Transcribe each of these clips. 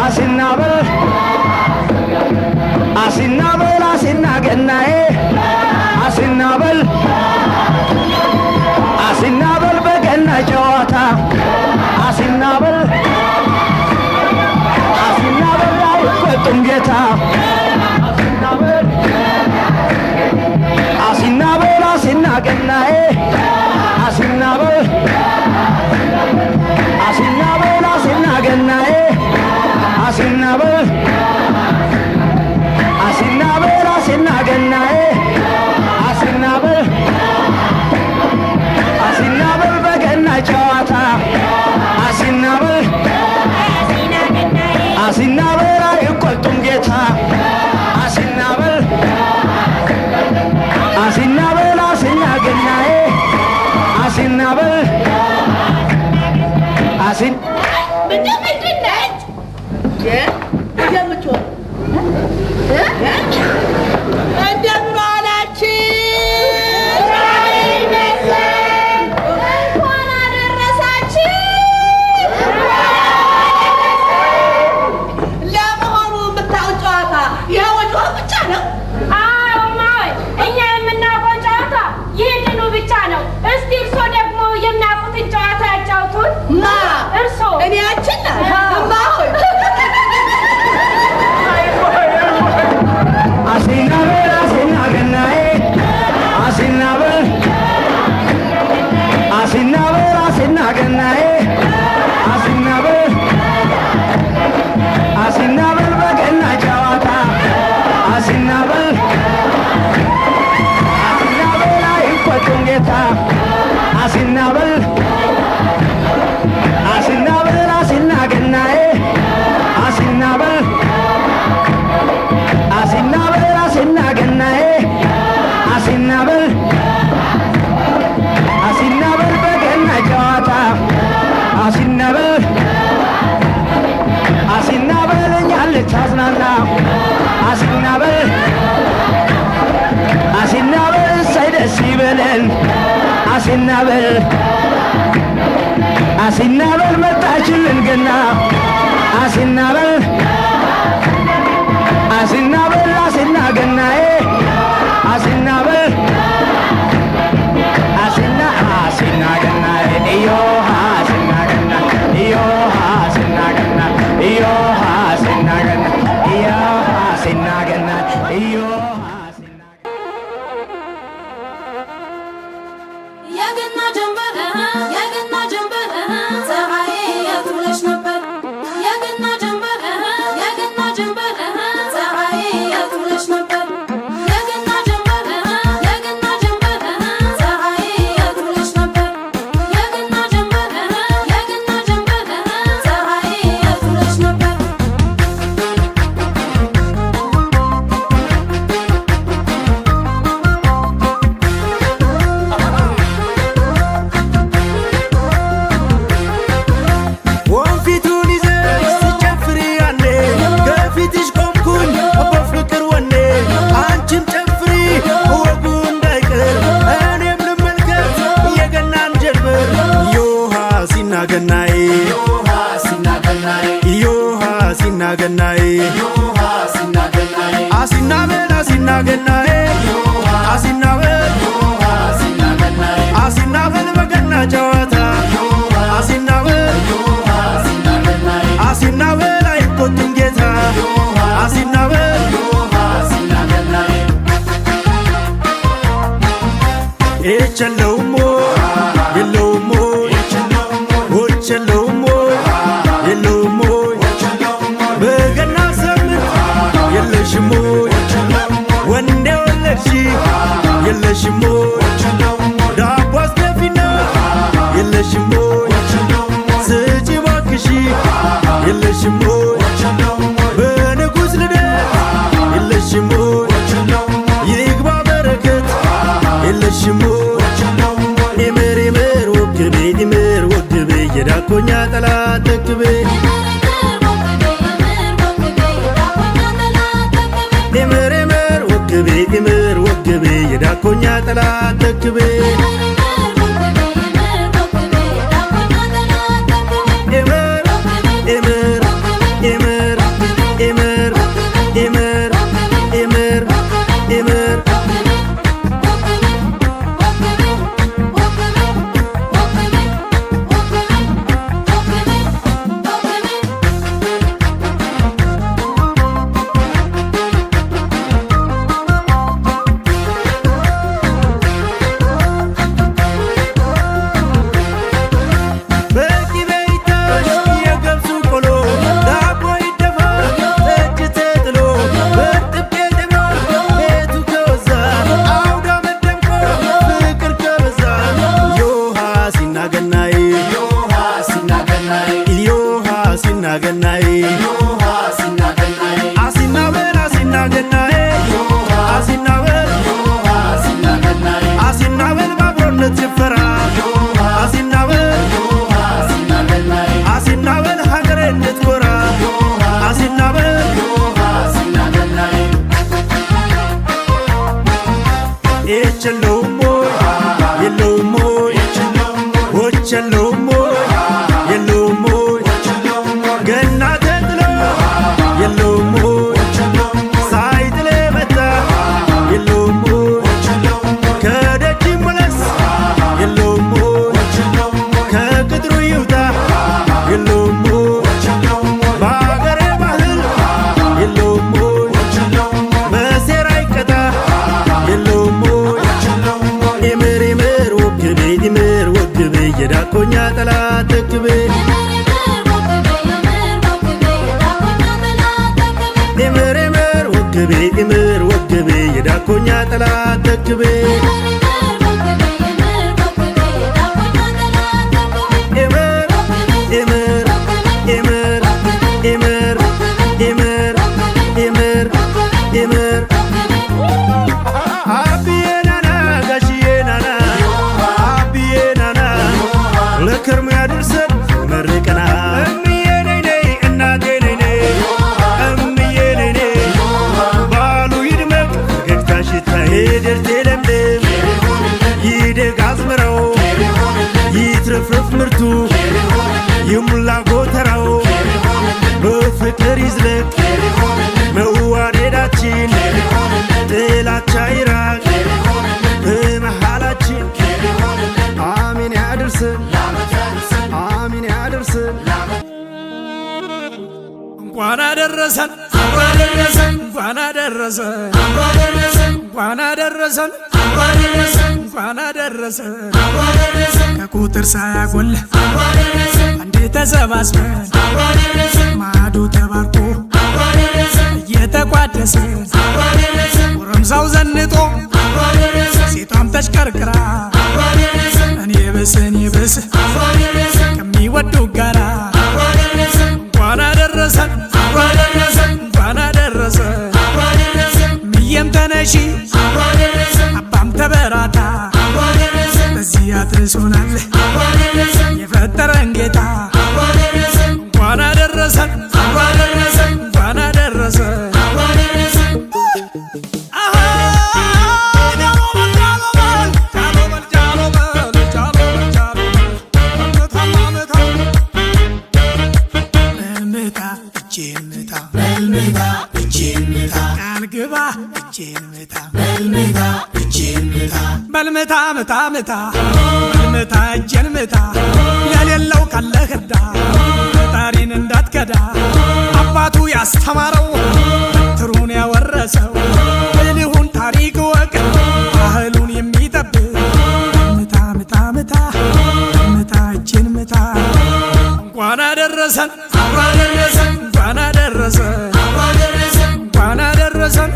አሲናበል አሲናበል አሲናገናዬ አሲናበል አሲናበል በገና ጨዋታ አሲናበል አሲናበል አይቆጡም ጌታ አሲናበል አሲናገናዬ አሲናበል አሲናበል አሲናገናዬ አሲናበል አሲናበል አሲናገናዬ አሲናበል አሲናበል በገና ጨዋታ አሲናበል አሲናበል አይቆጡም ጌታ አሲናበል አሲናበል አሲናገናዬ አሲናበል አሲን አሲናበል በገና ጨዋታ አሲናበል አሲናበል አይቆጡም ጌታ አሲናበል አሲናበል አሲናገናዬ አሲናበል አሲናበል አሲናገናዬ አሲናበል አሲናበል በገና ጨዋታ አሲናበል አሲናበል እኛን ልታዝናና አሲናበል አሲናበል እሰይ ደስ ይበለን አሲናበል አሲናበል መጣችልን ገና አሲናበል አሲናበል አሲናገናዬ አሲናበል አሲናገናዬ እዮሃ አሲናገና እዮሃ አሲናገና እዮሃ አሲናገና እዮሃ አሲናገና እዮሃ የገና ጀንበር ፀሐይ የት ውለሽ ነበር የገና ጀንበር ፀሐይ የት ውለሽ ነበር የገና ጀንበር ፀሐይ የት ውለሽ ነበር የገና ጀንበር ፀሐይ የት ውለሽ ነበር ወንፊቱን ይዘሽ ስትጨፍሪ ያኔ ከፊትሽ ቆምኩኝ በፍቅር ወኔ አንቺም ጨፍሪ ወጉ እንዳይቀር እኔም ልመልከት የገናን ጀንበር ዮሃ ሲናገናዬ ዮሃ ሲናገናዬ አሲናበል አሲናገናዬ አሲናበል አሲናበል በገና ጨዋታ አሲናበል አሲናበል አይቆጡም ጌታ አሲናበል የለውም የለውም ሆች የለውም የለውም በገና ዘመን የለሽም ወንዴ ወለድሽ የለሽም ዳቦ አስደፊና የለሽም ስጪ እባክሽ የለሽም በንጉሥ ልደት የለሽም ይግባ በረከት የለሽም ኢምር ኢምር ወግቤ የዳኮኛ ጠላት ተክቤ ኢምር ኢምር ወግቤ የዳኮኛ ጠላት ተክቤ ኢምር ኢምር ገናዬ አሲናበል አሲና ገናዬ አሲናበል አሲናበል ባብሮነት ጭፈራ አሲናበል አሲናበል ሀገሬ እንድትኮራ አሲናበል የለውም ወይ የለውም ወይ ሆች የለውም ወይ የለውም ወይ ገና ተጥሎ የለውም ወይ ሳይጥል መጣ የለውም ወይ ከደጅ መለስ የለውም ወይ ከቅጥሩ ይውጣ የለውም ወይ በአገሬ ባህል የለውም ወይ በሴራ ይቀጣ የለውም ይምር ይምር ወግቤ ይምር ወግቤ የዳኮኛ ጠላት ተክቤ ይምር ይምር ወግቤ ይምር ወግቤ የዳኮኛ ጠላት ተክቤ ይምር ይምር ይምር ይምር ይምር ይምር ይምር ለከርሞ ያድርሰን መርቀና እምዬ ነይ ነይ እናቴ ነይ ነይ እምዬ ነይ ነይ ባሉ ይድመቅ ፈገግታሽ ይታይ ደርቴ ለምለም ይደግ አዝመራው ይትረፍረፍ ምርቱ ይሙላ ጎተራው በፍቅር ይዝለቅ መዋደዳችን ጥላቻ ይራቅ በመሃላችን አሜን ያድርሰን አሜን ያድርሰን እንኳን አደረሰን እንኳን አደረሰን እንኳን አደረሰን እንኳን አደረሰን ከቁጥር ሳያጎል አንዴ ተሰባስበን ማዕዱ ተባርኮ እየተቋደሰን ጎረምሳው ዘንጦ ሴቷም ተሽከርክራ እኔ ብስ ከሚወዱ ጋራ እንኳን አደረሰን እንኳን አደረሰን ምየም ተነሺ አባም ተበራታ በዚህ አድርሶናል የፈጠረን ጌታ እንኳን አደረሰን እንኳን አደረሰን በልምታ ምታ ምታ በልምታ እጄን ምታ ለሌለው ካለህ እርዳ ፈጣሪን እንዳትከዳ አባቱ ያስተማረው በትሩን ያወረሰው ብልሁን ታሪክ ወቅ ባህሉን የሚጠብቅ ምታ ምታ ምታ በልምታ እጄን ምታ እንኳን አደረሰን እንኳን አደረሰን እንኳን አደረሰን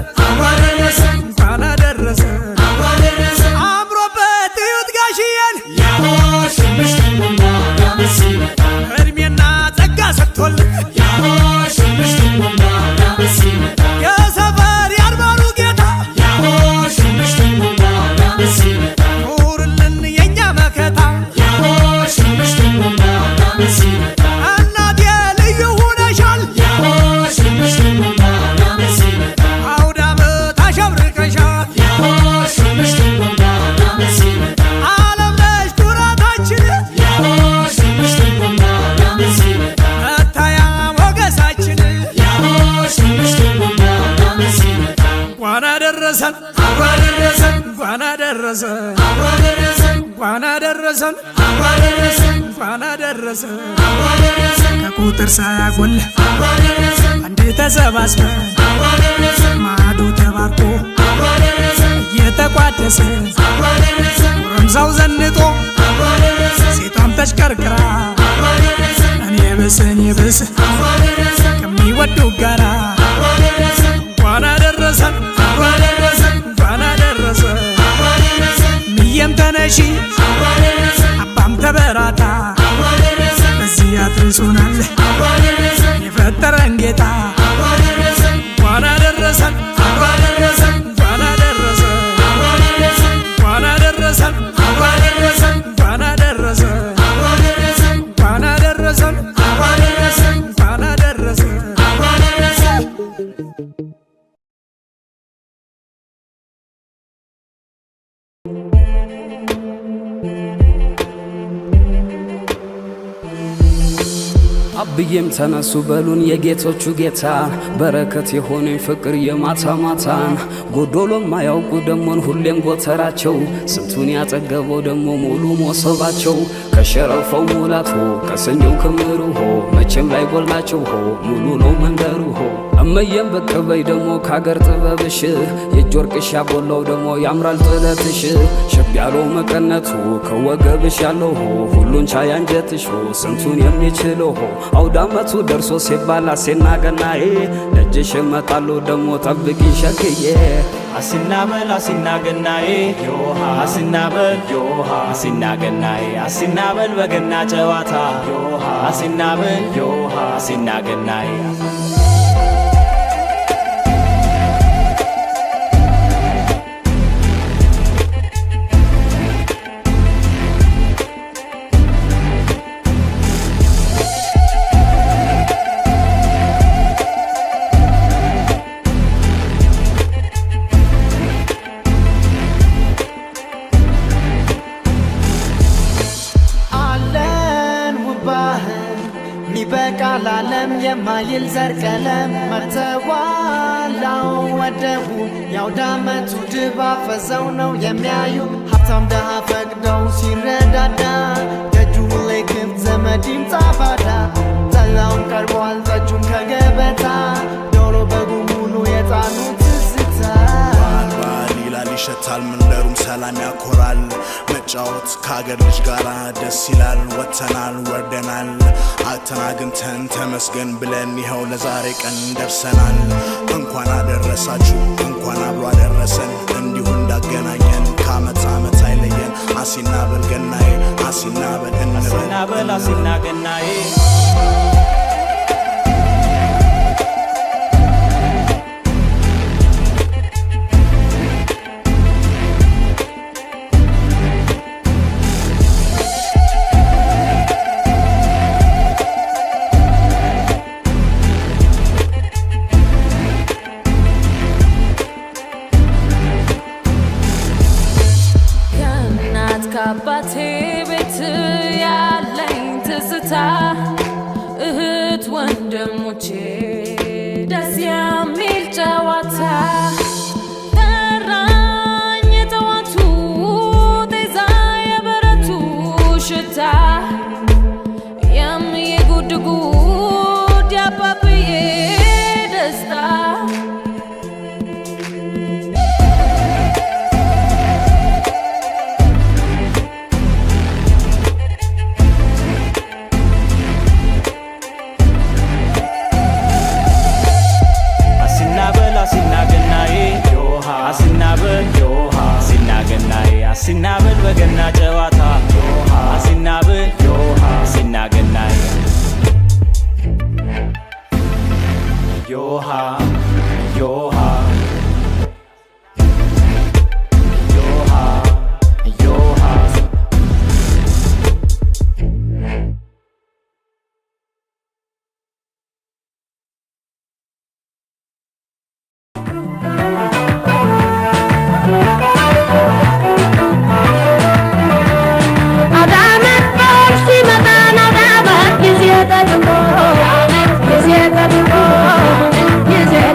እንኳን አደረሰን አምሮበት እዩት ጋሽዬን እድሜና ጸጋ ሰጥቶልን የሰፈር ያድባሩ ጌታ ኑርልን የእኛ መከታ እናቴ ልዩ ሁነሻል አውደ ዓመት አሸብርቀሻል ዓለም ነሽ ኩራታችን መታያ ሞገሳችን እንኳን አደረሰን እንኳን አደረሰን እንኳን አደረሰን እንኳን አደረሰን ከቁጥር ሳያጎል አንዴ ተሰባስበን ማዕዱ ተባርኮ እየተቋደሰን ጎረምሳው ዘንጦ ሴቷም ተሽከርክራ እኔ ብስ ከሚወዱ ጋራ እንኳን አደረሰን እንኳን አደረሰን ምየም ተነሺ አባም ተበራታ በዚህ አድርሶናል አብዬም ተነሱ በሉን የጌቶቹ ጌታ በረከት የሆነኝ ፍቅር የማታ ማታን ጎዶሎ ማያውቁ ደሞን ሁሌም ጎተራቸው ስንቱን ያጠገበው ደሞ ሙሉ ሞሰባቸው ከሸረፈው ሙላቱ ከሰኞው ክምሩ ሆ መቼም ላይ ጎልናቸው ሆ ሙሉ ነው መንደሩ ሆ እመየም በቀበይ ደሞ ካገር ጥበብሽ የእጅ ወርቅሽ ያቦላው ደሞ ያምራል ጥለትሽ ሸብ ያለው መቀነቱ ከወገብሽ ያለው ሆ ሁሉን ቻይ አንጀትሽ ሆ ስንቱን የሚችለው ሆ አውዳመቱ ደርሶ ሲባል አሴና ገናዬ ደጅሽ እመጣለሁ ደሞ ጠብቂ ሸክዬ አሲናበል አሲና ገናዬ ዮሃ አሲናበል ዮሃ አሲና ገናዬ አሲናበል በገና ጨዋታ ዮሃ አሲናበል ዮሃ አሲና ገናዬ በቃላለም የማይል ዘር ቀለም መተዋላው ወደቡ ያውዳመቱ ድባብ ፈዘው ነው የሚያዩ ሀብታም ደሃ ፈቅደው ሲረዳዳ ደጁ ላይ ክፍት ዘመድ ይምጣ ባዳ ጠላውን ቀርቧል ጠጁን ከገበታ ዶሮ በጉ ሙሉ የጣኑት ትዝታ በዓል ይላል ይሸታል መንደሩም ሰላም ያኮራል መጫወት ከአገር ልጅ ጋራ ደስ ይላል ወጥተናል ወርደናል አተናግንተን ተመስገን ብለን ይኸው ለዛሬ ቀን ደርሰናል እንኳን አደረሳችሁ እንኳን አብሮ አደረሰን እንዲሁ እንዳገናኘን ከዓመት ዓመት አይለየን አሲናበል ገናዬ አሲናበል እንበል አሲናበል አሲና ገናዬ አባቴ ቤት ያለኝ ትዝታ እህት ወንድሞቼ ደስ የሚል ጨዋታ ጠራኝ የጠዋቱ ጤዛ የበረቱ ሽታ የምዬ ጉድ ጉድ ያባብዬ ደስታ አሲናበል በገና ጨዋታ ዮሃ አሲናበል ዮሃ አሲና ገናዬ ዮሃ ዮሃ ዮሃ ዮሃ Yeah.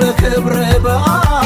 ለክብረ በዓል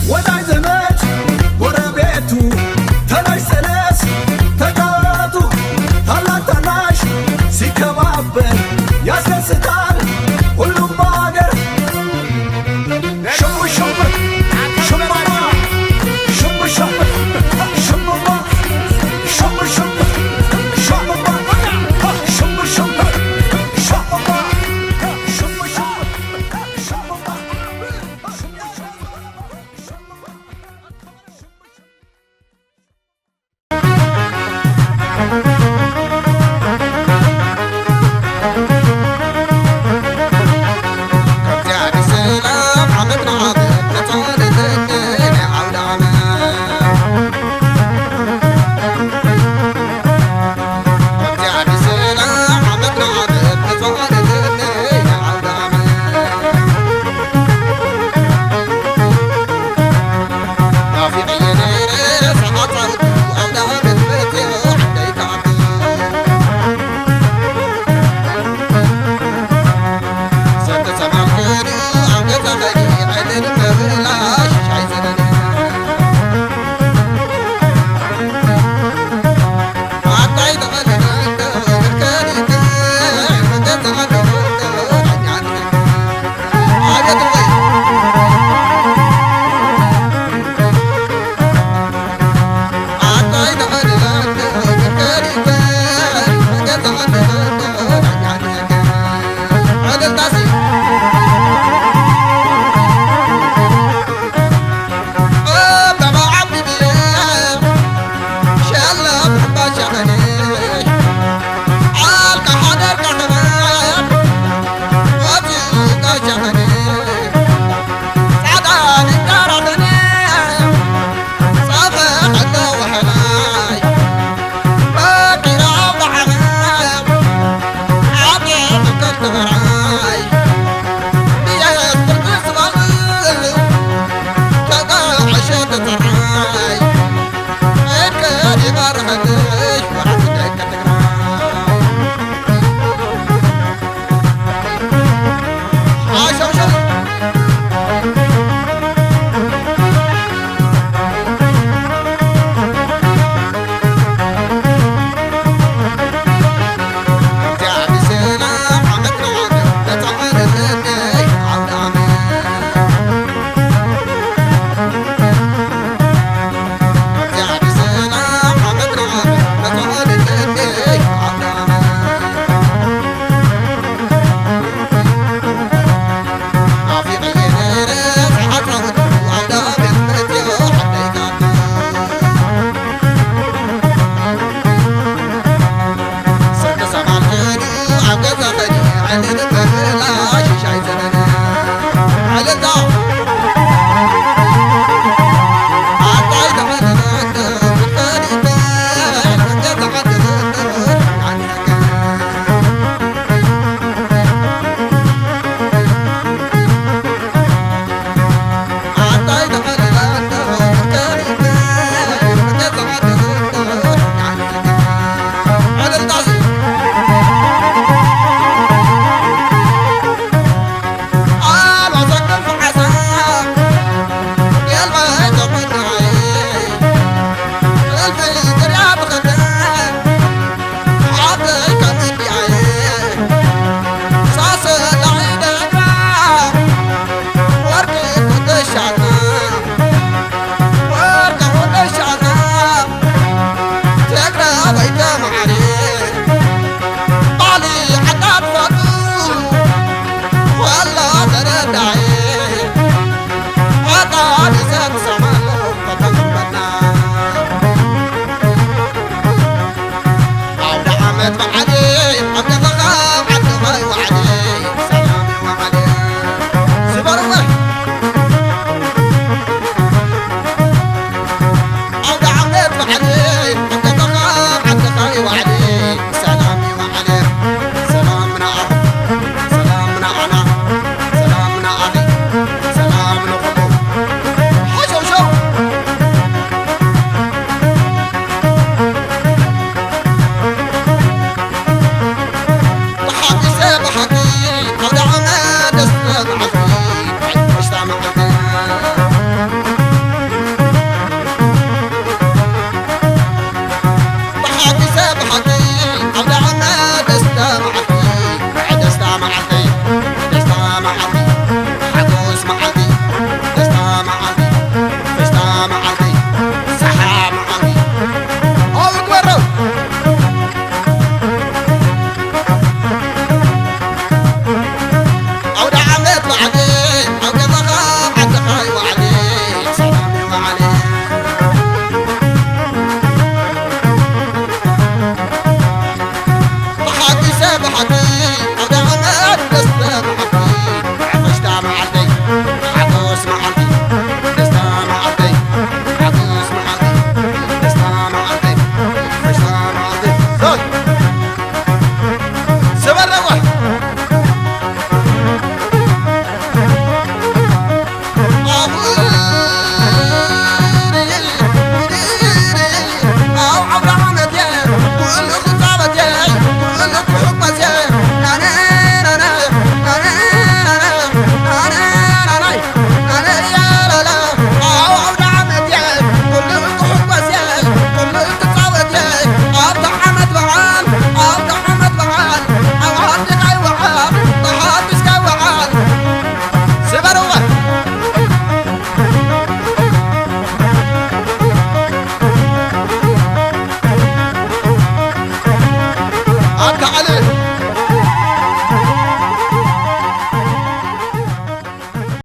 What I